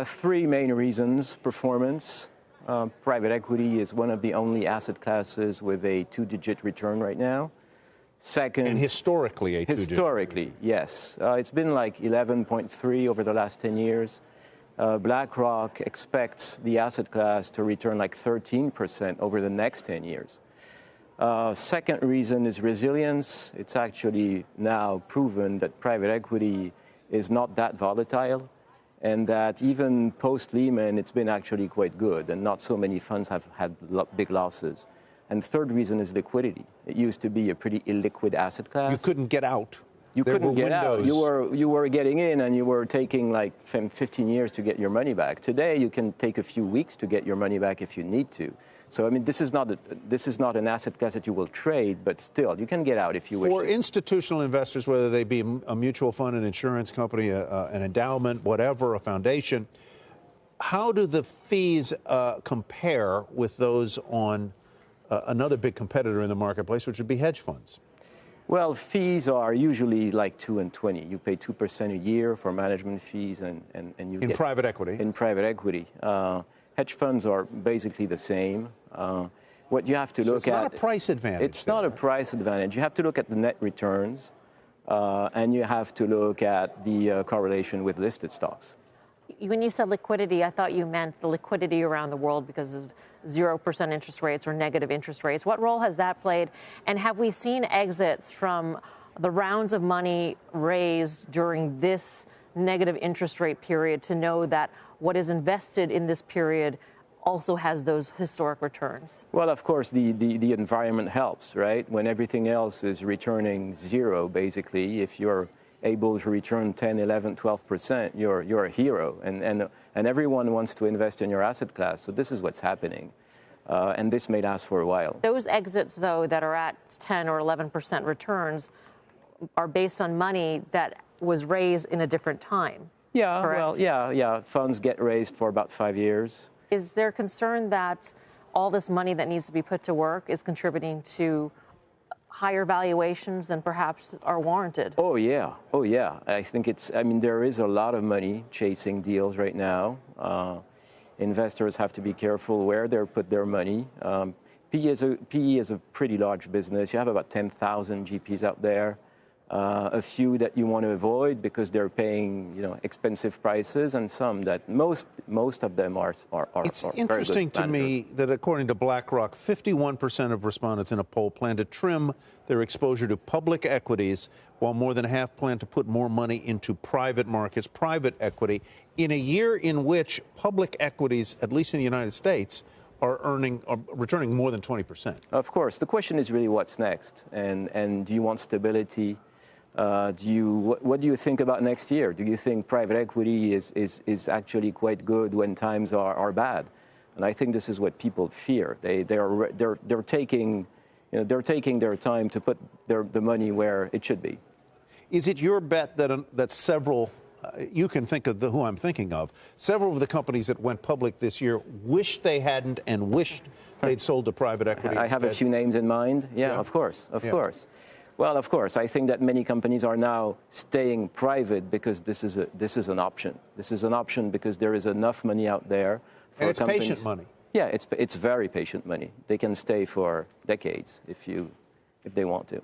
Three main reasons. Performance. Private equity is one of the only asset classes with a two-digit return right now. Second, and historically a two-digit. Historically, yes. It's been like 11.3 over the last 10 years. BlackRock expects the asset class to return like 13% over the next 10 years. Second reason is resilience. It's actually now proven that private equity is not that volatile, and that even post-Lehman, it's been actually quite good, and not so many funds have had big losses. And third reason is liquidity. It used to be a pretty illiquid asset class. You couldn't get out. You couldn't get out. You were getting in, and you were taking like 15 years to get your money back. Today, you can take a few weeks to get your money back if you need to. So, I mean, this is not an asset class that you will trade, but still, you can get out if you wish. For institutional investors, whether they be a mutual fund, an insurance company, an endowment, whatever, a foundation, how do the fees compare with those on another big competitor in the marketplace, which would be hedge funds? Well, fees are usually like 2 and 20. You pay 2% a year for management fees, and you get private equity. In private equity, hedge funds are basically the same. What you have to look at, it's not a price advantage. It's not a price advantage. You have to look at the net returns, and you have to look at the correlation with listed stocks. When you said liquidity, I thought you meant the liquidity around the world because of 0% interest rates or negative interest rates. What role has that played? And have we seen exits from the rounds of money raised during this negative interest rate period to know that what is invested in this period also has those historic returns? Well, of course, the environment helps, right? When everything else is returning zero, basically, if you're able to return 10, 11, 12%, you're a hero. And everyone wants to invest in your asset class. So this is what's happening. And this may last for a while. Those exits, though, that are at 10 or 11% returns are based on money that was raised in a different time. Yeah, correct? Well, yeah. Funds get raised for about 5 years. Is there concern that all this money that needs to be put to work is contributing to higher valuations than perhaps are warranted? Oh, yeah. I think there is a lot of money chasing deals right now. Investors have to be careful where they put their money. PE is a pretty large business. You have about 10,000 GPs out there. A few that you want to avoid because they're paying, expensive prices, and some that most of them are It's interesting to me that according to BlackRock, 51% of respondents in a poll plan to trim their exposure to public equities, while more than half plan to put more money into private markets, private equity, in a year in which public equities, at least in the United States, are returning more than 20%. Of course. The question is really what's next, and do you want stability? What do you think about next year? Do you think private equity is actually quite good when times are bad? And I think this is what people fear. They're taking their time to put the money where it should be. Is it your bet that several, you can think of who I'm thinking of, several of the companies that went public this year wished they hadn't and wished they'd sold to private equity? I have a few names in mind. Yeah. Of course. Well, of course, I think that many companies are now staying private because this is an option. This is an option because there is enough money out there for and it's companies. Patient money. Yeah, it's very patient money. They can stay for decades if they want to.